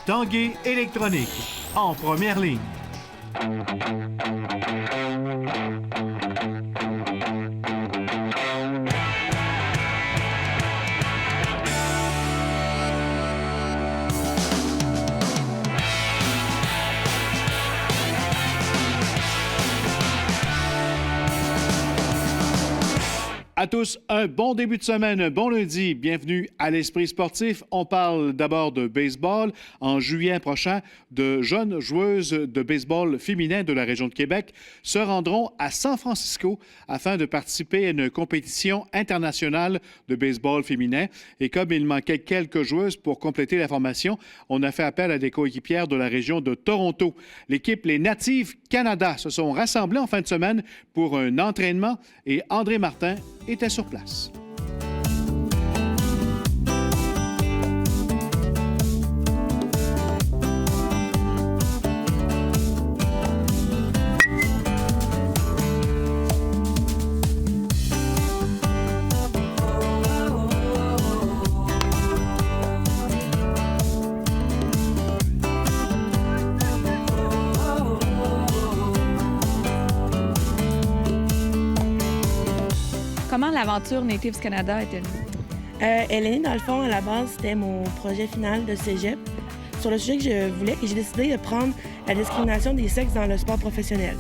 Tanguay électronique, en première ligne. À tous, un bon début de semaine, un bon lundi. Bienvenue à l'Esprit sportif. On parle d'abord de baseball. En juillet prochain, de jeunes joueuses de baseball féminin de la région de Québec se rendront à San Francisco afin de participer à une compétition internationale de baseball féminin. Et comme il manquait quelques joueuses pour compléter la formation, on a fait appel à des coéquipières de la région de Toronto. L'équipe Les Natives Canada se sont rassemblées en fin de semaine pour un entraînement et André Martin était sur place. Comment l'aventure Natives Canada est-elle née? Elle est née, dans le fond, à la base, c'était mon projet final de cégep sur le sujet que je voulais et j'ai décidé de prendre la discrimination des sexes dans le sport professionnel.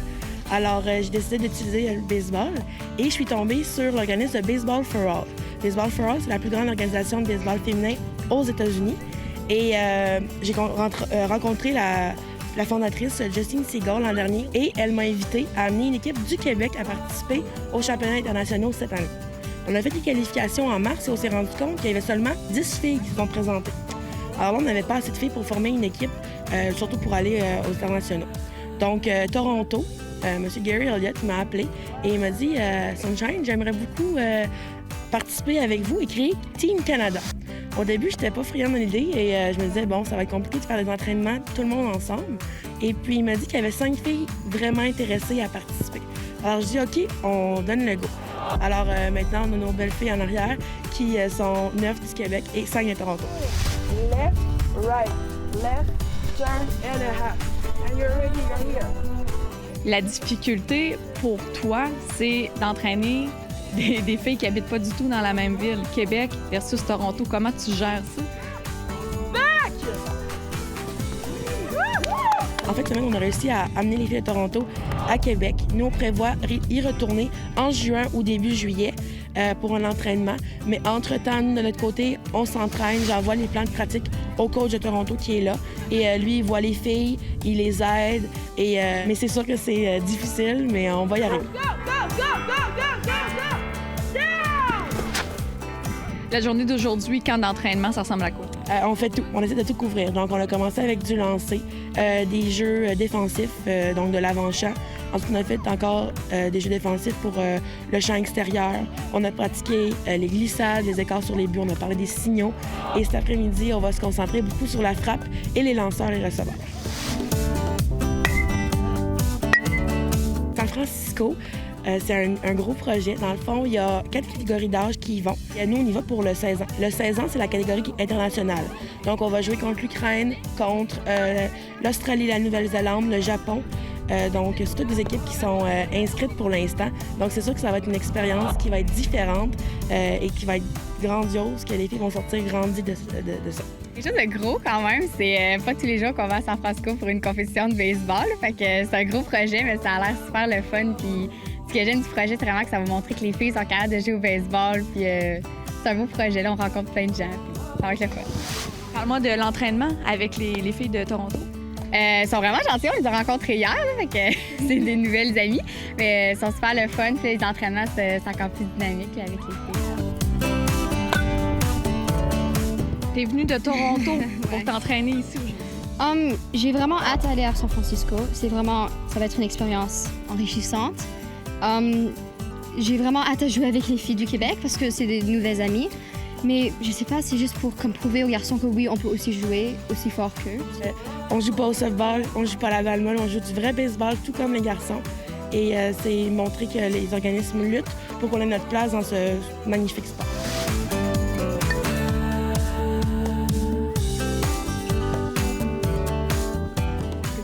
Alors, j'ai décidé d'utiliser le baseball et je suis tombée sur l'organisme de Baseball for All. Baseball for All, c'est la plus grande organisation de baseball féminin aux États-Unis et j'ai rencontré la fondatrice Justine Seagull l'an dernier et elle m'a invité à amener une équipe du Québec à participer aux championnats internationaux cette année. On a fait des qualifications en mars et on s'est rendu compte qu'il y avait seulement 10 filles qui se sont présentées. Alors là, on n'avait pas assez de filles pour former une équipe, surtout pour aller aux internationaux. Donc, Toronto, M. Gary Elliott m'a appelé et il m'a dit « Sunshine, j'aimerais beaucoup participer avec vous et créer Team Canada ». Au début, je n'étais pas friande de l'idée et je me disais, bon, ça va être compliqué de faire des entraînements tout le monde ensemble. Et puis, il m'a dit qu'il y avait 5 filles vraiment intéressées à participer. Alors, je dis, OK, on donne le go. Alors, maintenant, on a nos belles filles en arrière qui sont 9 du Québec et 5 de Toronto. Left, right, left, turn and a half. And you're ready, you're here. La difficulté pour toi, c'est d'entraîner des filles qui habitent pas du tout dans la même ville, Québec versus Toronto. Comment tu gères ça? Back! En fait, cette semaine, on a réussi à amener les filles de Toronto à Québec. Nous, on prévoit y retourner en juin ou début juillet pour un entraînement. Mais entre-temps, nous, de notre côté, on s'entraîne. J'envoie les plans de pratique au coach de Toronto qui est là. Et lui, il voit les filles, il les aide. Mais c'est sûr que c'est difficile, mais on va y arriver. Go, go, go, go, go, go, go! La journée d'aujourd'hui, camp d'entraînement, ça ressemble à quoi? On fait tout. On essaie de tout couvrir. Donc, on a commencé avec du lancer, des jeux défensifs, donc de l'avant-champ. Ensuite, on a fait encore des jeux défensifs pour le champ extérieur. On a pratiqué les glissades, les écarts sur les buts. On a parlé des signaux. Et cet après-midi, on va se concentrer beaucoup sur la frappe et les lanceurs et les receveurs. San Francisco, c'est un gros projet. Dans le fond, il y a 4 catégories d'âge qui y vont. Et nous, on y va pour le 16 ans. Le 16 ans, c'est la catégorie internationale. Donc, on va jouer contre l'Ukraine, contre l'Australie, la Nouvelle-Zélande, le Japon. Donc, c'est toutes des équipes qui sont inscrites pour l'instant. Donc, c'est sûr que ça va être une expérience qui va être différente et qui va être grandiose, que les filles vont sortir grandies de ça. Quelque chose de gros quand même. C'est pas tous les jours qu'on va à San Francisco pour une compétition de baseball. Fait que c'est un gros projet, mais ça a l'air super le fun. Puis ce que j'aime du projet, c'est vraiment que ça va montrer que les filles sont capables de jouer au baseball. Puis c'est un beau projet. Là, on rencontre plein de gens. Puis ça va être le fun. Parle-moi de l'entraînement avec les filles de Toronto. Ils sont vraiment gentils. On les a rencontrés hier. Là, fait que c'est des nouvelles amies. Mais ils sont super le fun. Puis les entraînements, c'est encore plus dynamique là, avec les filles. T'es venue de Toronto pour t'entraîner ici aujourd'hui. J'ai vraiment hâte d'aller à San Francisco. Ça va être une expérience enrichissante. J'ai vraiment hâte à jouer avec les filles du Québec parce que c'est des nouvelles amies. Mais je sais pas, c'est juste pour comme prouver aux garçons que oui, on peut aussi jouer aussi fort qu'eux. On joue pas au softball, on joue pas à la balle molle, on joue du vrai baseball, tout comme les garçons. Et c'est montrer que les organismes luttent pour qu'on ait notre place dans ce magnifique sport.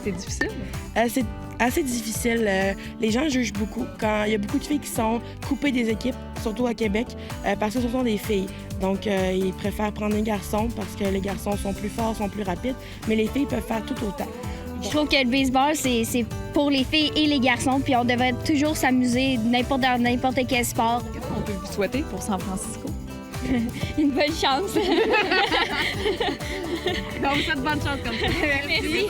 C'est difficile? C'est assez difficile. Les gens jugent beaucoup. Quand il y a beaucoup de filles qui sont coupées des équipes, surtout à Québec, parce que ce sont des filles. Donc, ils préfèrent prendre les garçons parce que les garçons sont plus forts, sont plus rapides, mais les filles peuvent faire tout autant. Je trouve que le baseball, c'est pour les filles et les garçons, puis on devrait toujours s'amuser dans n'importe quel sport. Qu'est-ce qu'on peut vous souhaiter pour San Francisco? Une bonne chance. On vous souhaite bonne chance comme ça. Merci.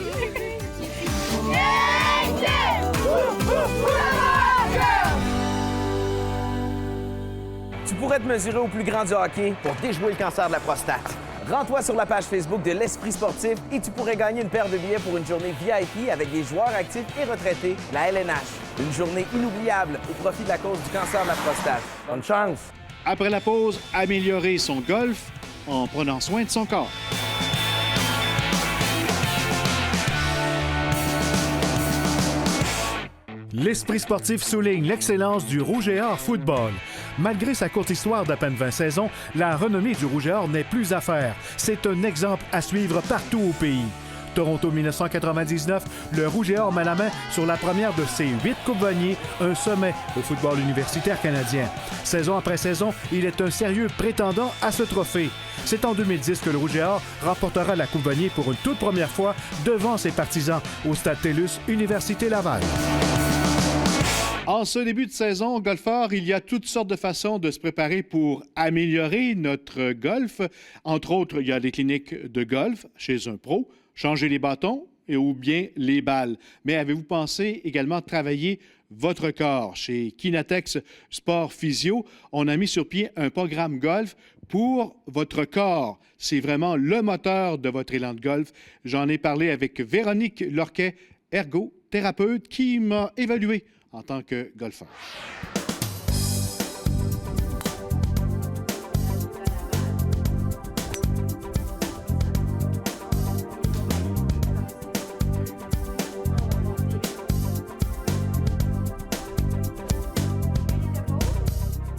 Tu pourrais te mesurer au plus grand du hockey pour déjouer le cancer de la prostate. Rends-toi sur la page Facebook de l'Esprit sportif et tu pourrais gagner une paire de billets pour une journée VIP avec des joueurs actifs et retraités de la LNH. Une journée inoubliable au profit de la cause du cancer de la prostate. Bonne chance! Après la pause, améliorer son golf en prenant soin de son corps. L'Esprit sportif souligne l'excellence du Rouge et Or football. Malgré sa courte histoire d'à peine 20 saisons, la renommée du Rouge et Or n'est plus à faire. C'est un exemple à suivre partout au pays. Toronto 1999, le Rouge et Or met la main sur la première de ses 8 Coupes Vanier, un sommet au football universitaire canadien. Saison après saison, il est un sérieux prétendant à ce trophée. C'est en 2010 que le Rouge et Or remportera la Coupe Vanier pour une toute première fois devant ses partisans au Stade TELUS Université Laval. En ce début de saison, golfeur, il y a toutes sortes de façons de se préparer pour améliorer notre golf. Entre autres, il y a des cliniques de golf chez un pro, changer les bâtons ou bien les balles. Mais avez-vous pensé également travailler votre corps? Chez Kinatex Sport Physio, on a mis sur pied un programme golf pour votre corps. C'est vraiment le moteur de votre élan de golf. J'en ai parlé avec Véronique Lorquet, ergothérapeute, qui m'a évalué en tant que golfeur.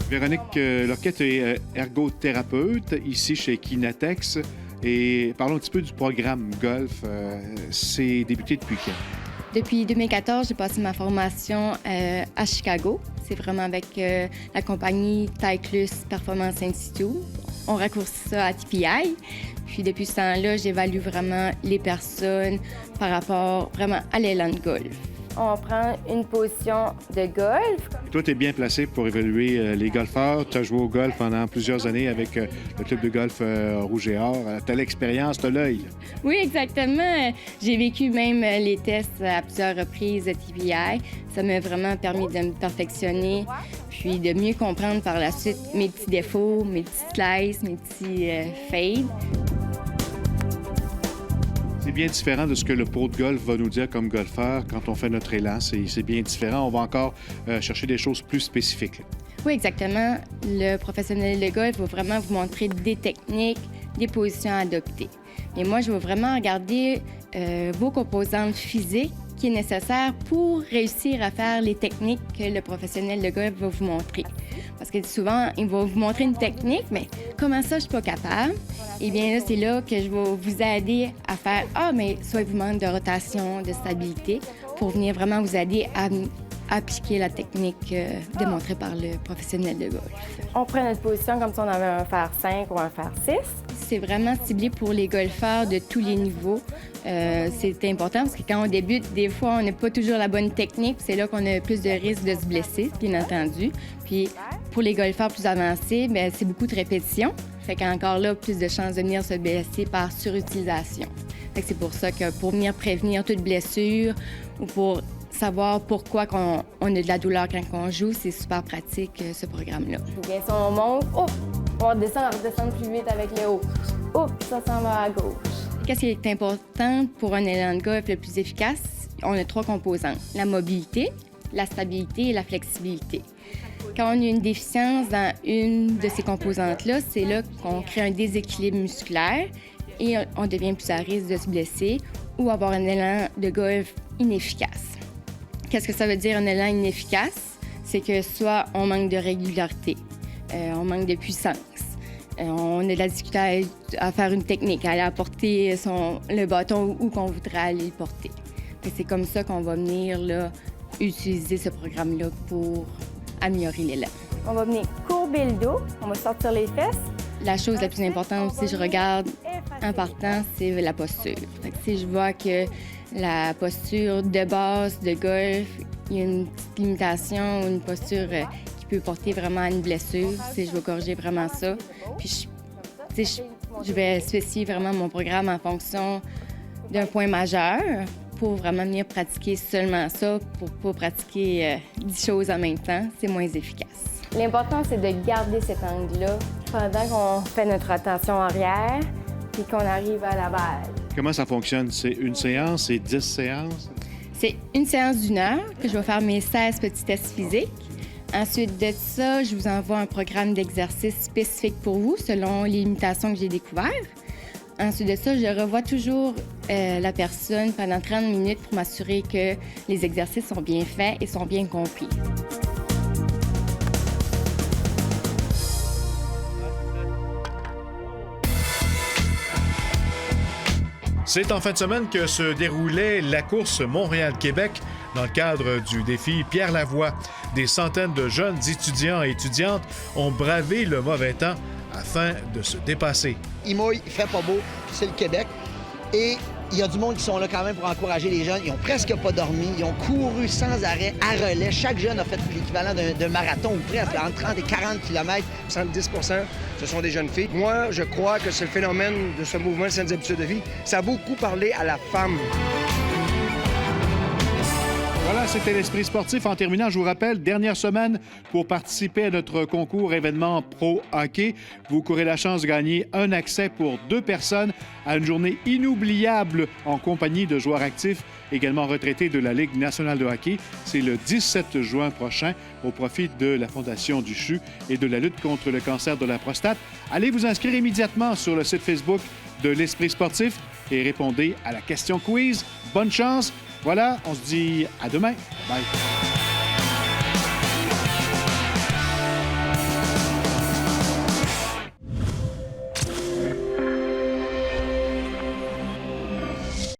Véronique Lorquet est ergothérapeute ici chez Kinatex. Et parlons un petit peu du programme golf. C'est débuté depuis quand? Depuis 2014, j'ai passé ma formation à Chicago. C'est vraiment avec la compagnie Titleist Performance Institute. On raccourcit ça à TPI. Puis depuis ce temps-là, j'évalue vraiment les personnes par rapport vraiment à l'élan de golf. On prend une position de golf. Et toi, tu es bien placé pour évaluer les golfeurs. Tu as joué au golf pendant plusieurs années avec le club de golf Rouge et Or. Tu as l'expérience, tu as l'œil. Oui, exactement. J'ai vécu même les tests à plusieurs reprises à TPI. Ça m'a vraiment permis de me perfectionner, puis de mieux comprendre par la suite mes petits défauts, mes petits slices, mes petits fades. C'est bien différent de ce que le pro de golf va nous dire comme golfeur quand on fait notre élan. C'est bien différent. On va encore chercher des choses plus spécifiques. Oui, exactement. Le professionnel de golf va vraiment vous montrer des techniques, des positions à adopter. Et moi, je vais vraiment regarder vos composantes physiques qui est nécessaire pour réussir à faire les techniques que le professionnel de golf va vous montrer. Parce que souvent, il va vous montrer une technique, mais comment ça, je suis pas capable? Eh bien là, c'est là que je vais vous aider à faire « Ah, mais soit il vous manque de rotation, de stabilité » pour venir vraiment vous aider à appliquer la technique démontrée par le professionnel de golf. On prend notre position comme si on avait un fer 5 ou un fer 6. C'est vraiment ciblé pour les golfeurs de tous les niveaux. C'est important parce que quand on débute, des fois, on n'a pas toujours la bonne technique. C'est là qu'on a plus de risques de se blesser, bien entendu. Puis pour les golfeurs plus avancés, bien, c'est beaucoup de répétitions. Fait qu'encore là, plus de chances de venir se blesser par surutilisation. Fait que c'est pour ça que pour venir prévenir toute blessure ou pour savoir pourquoi on a de la douleur quand on joue, c'est super pratique, ce programme-là. Bien, si on monte, on redescend plus vite avec le haut. Ça s'en va à gauche. Qu'est-ce qui est important pour un élan de golf le plus efficace? On a 3 composantes. La mobilité, la stabilité et la flexibilité. Quand on a une déficience dans une de ces composantes-là, c'est là qu'on crée un déséquilibre musculaire et on devient plus à risque de se blesser ou avoir un élan de golf inefficace. Qu'est-ce que ça veut dire un élan inefficace? C'est que soit on manque de régularité, on manque de puissance, on a de la difficulté à faire une technique, à aller apporter le bâton où qu'on voudrait aller le porter. Et c'est comme ça qu'on va venir là, utiliser ce programme-là pour améliorer l'élève. On va venir courber le dos, on va sortir les fesses. La chose la plus importante, si je regarde en partant, c'est la posture. Fait que si je vois que la posture de base de golf, il y a une petite limitation, une posture qui peut porter vraiment à une blessure, je vais corriger vraiment ça. Puis je vais spécifier vraiment mon programme en fonction d'un point majeur pour vraiment venir pratiquer seulement ça, pour pas pratiquer 10 choses en même temps. C'est moins efficace. L'important, c'est de garder cet angle-là pendant qu'on fait notre rotation arrière puis qu'on arrive à la balle. Comment ça fonctionne? C'est une séance? C'est 10 séances? C'est une séance d'1 heure que je vais faire mes 16 petits tests physiques. Ensuite de ça, je vous envoie un programme d'exercice spécifique pour vous selon les limitations que j'ai découvertes. Ensuite de ça, je revois toujours la personne pendant 30 minutes pour m'assurer que les exercices sont bien faits et sont bien compris. C'est en fin de semaine que se déroulait la course Montréal-Québec dans le cadre du défi Pierre Lavoie. Des centaines de jeunes étudiants et étudiantes ont bravé le mauvais temps afin de se dépasser. Il mouille, il fait pas beau, c'est le Québec. Et il y a du monde qui sont là quand même pour encourager les jeunes. Ils ont presque pas dormi, ils ont couru sans arrêt, à relais. Chaque jeune a fait l'équivalent d'un marathon ou presque, entre 30 et 40 km. 70 ce sont des jeunes filles. Moi, je crois que c'est le phénomène de ce mouvement Saines habitudes de vie. Ça a beaucoup parlé à la femme. Voilà, c'était l'Esprit sportif. En terminant, je vous rappelle, dernière semaine pour participer à notre concours événement Pro Hockey. Vous courez la chance de gagner un accès pour 2 personnes à une journée inoubliable en compagnie de joueurs actifs, également retraités de la Ligue nationale de hockey. C'est le 17 juin prochain au profit de la Fondation du CHU et de la lutte contre le cancer de la prostate. Allez vous inscrire immédiatement sur le site Facebook de l'Esprit sportif et répondez à la question quiz. Bonne chance! Voilà, on se dit à demain. Bye.